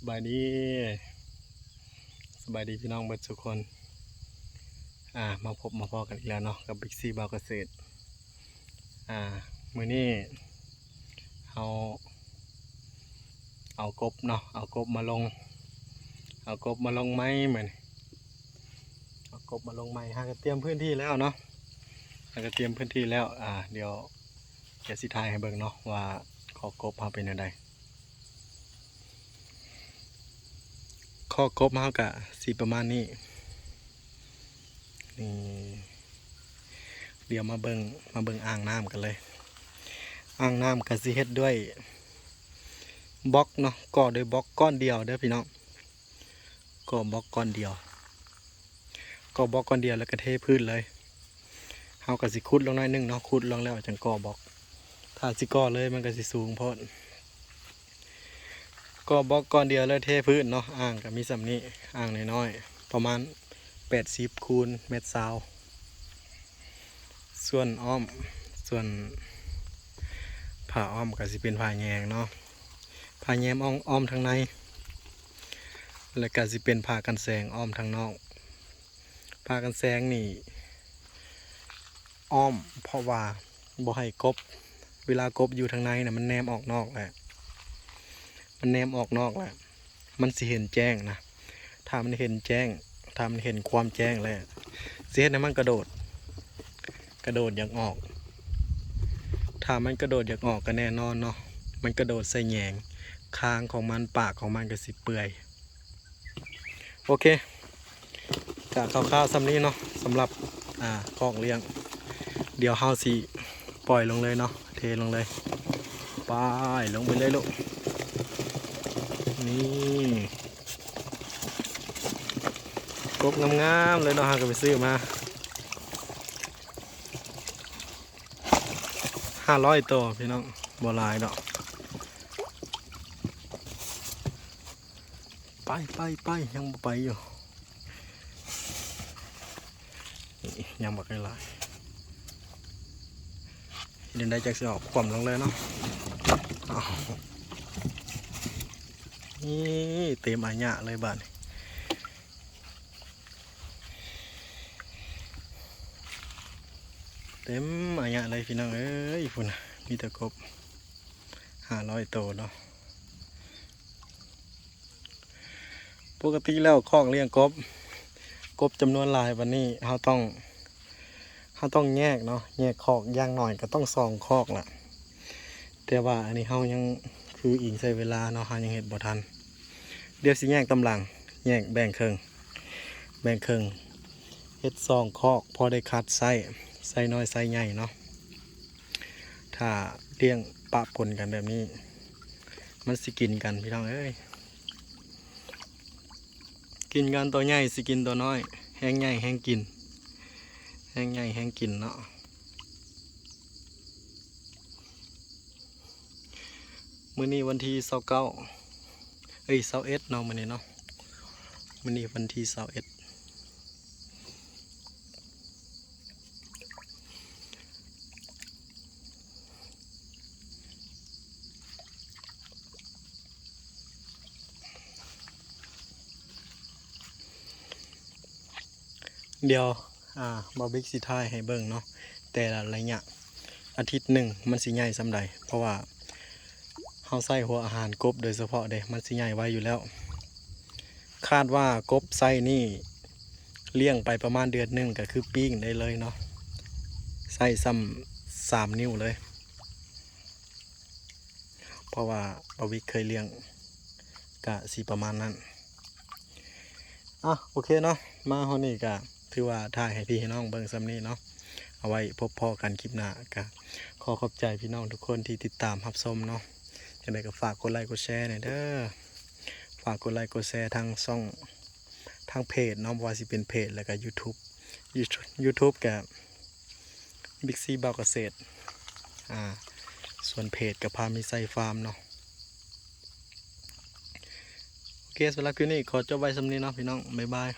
บายดีพี่น้องเบิดทุกคนมาพบมาพอกันอีกแล้วเนาะกับบิ๊กซีบาวเกษตรมื้อนี้เอากบเนาะเอากบมาลงไม้เหมือนเอากบมาลงไม้ก็เตรียมพื้นที่แล้วเนาะก็เตรียมพื้นที่แล้วเดี๋ยวจะสิทายให้เบิ่งเนาะว่าขอกบเป็นยังไงข้อกบกะสีประมาณนี้นี่เดี๋ยวมาเบิ่งอ่างน้ำกันเลยอ่างน้ำกับสีเฮ็ดด้วยบล็อกเนาะก่อด้วยบล็อกก้อนเดียวเด้อพี่น้องก่อบล็อกก้อนเดียวแล้วก็เทพื้นเลยเฮากับสิขุดลงหน่อยนึงเนาะขุดลงแล้วจังก่อบล็อกถ้าสิก่อเลยมันก็สิสูงโพดก็บล็อกก้อนเดียวแล้วเทพื้นเนาะอ่างกับมีสำนี้อ่างน้อยๆประมาณ80 คูณ1.20 เมตรส่วนผ่าอ้อมก็สิเป็นผ่าแยงเนาะผ่าแยมอ้อมทางในแล้วก็สิเป็นผ่ากันแสงอ้อมทางนอกผ่ากันแสงนี่อ้อมเพราะว่าบ่ให้กบเวลากบอยู่ทางในน่ะมันแนมออกนอกแหละมันสิเห็นแจ้งนะถ้ามันเห็นแจ้งถ้ามันเห็นความแจ้งแล้วสิเฮ็ดให้มันกระโดดอยากออกถ้ามันกระโดดอยากออกก็แน่นอนเนาะมันกระโดดใส่แหยงคางของมันปากของมันก็สิเปื่อยโอเคจากคร่าวๆซ้ำนี้เนาะสำหรับคอกเลี้ยงเดี๋ยวเฮาสิปล่อยลงเลยเนาะเทลงเลยไปลงไปเลยลูกนี่กบงามๆเลยเนาะฮะก็ไปซื้อมา500 ตัวพี่น้องบ่หลายดอกไปยังบ่ไปอยู่ยังบ่ได้หลายเดี๋ยวได้จักสิออกความลงเลยเนาะนี่เต็มอาญะเลยบ้านเต็มอาญะเลยพี่น้องเอ้ยพุ่นมีแต่กบ500 ตัวเนาะปกติแล้วคอกเลี้ยงกบจำนวนหลายวันนี้เราต้องแยกเนาะแยกคอกอย่างหน่อยก็ต้อง2 คอกแหละแต่ว่าอันนี้เรายังคืออิงใช้เวลาเนาะเรายังเห็นบ่ทันเดี๋ยวสิแยกตำหลังแยกแบ่งครึ่งเฮ็ด2 คอกพอได้คัดไส้น้อยไส้ใหญ่เนาะถ้าเลี้ยงปะปนกันแบบนี้มันสิกินกันพี่น้องเอ้ยกินกันตัวใหญ่สิกินตัวน้อยแห้งใหญ่แห้งกินเนาะมื้อนี้วันที่2921เนาะมื้อนี้เนาะมื้อนี้วันที่21เดี๋ยวบอบิ๊กสิทายให้เบิ่งเนาะแต่ละระยะอาทิตย์หนึ่งมันสิใหญ่ส่ำใดเพราะว่าเฮาใส่หัวอาหารกบโดยเฉพาะเด้มันสิใหญ่ไว้อยู่แล้วคาดว่ากบไส้นี่เลี้ยงไปประมาณเดือนหนึ่งก็คือปิ้งได้เลยเนาะไส้ซ้ำ3 นิ้วเลยเพราะว่าบอบิ๊กเคยเลี้ยงกะสิประมาณนั้นโอเคเนาะมาฮอนี่กะถือว่าถ่ายให้พี่ให้น้องเบิ่งซ้ำนี้เนาะเอาไว้พบพ่อกันคลิปหน้ากะขอขอบใจพี่น้องทุกคนที่ติดตามรับชมเนาะจังได๋ก็ฝากกดไลค์กดแชร์หน่อยเด้อฝากกดไลค์กดแชร์ทางช่องทางเพจเนาะว่าสิเป็นเพจแล้วก็ YouTube กับบิ๊กซีบาวเกษตรส่วนเพจกับพามีไซฟาร์มเนาะโอเคสำหรับคลิปนี้ขอจบไว้ซ้ำนี้เนาะพี่น้องบ๊ายบาย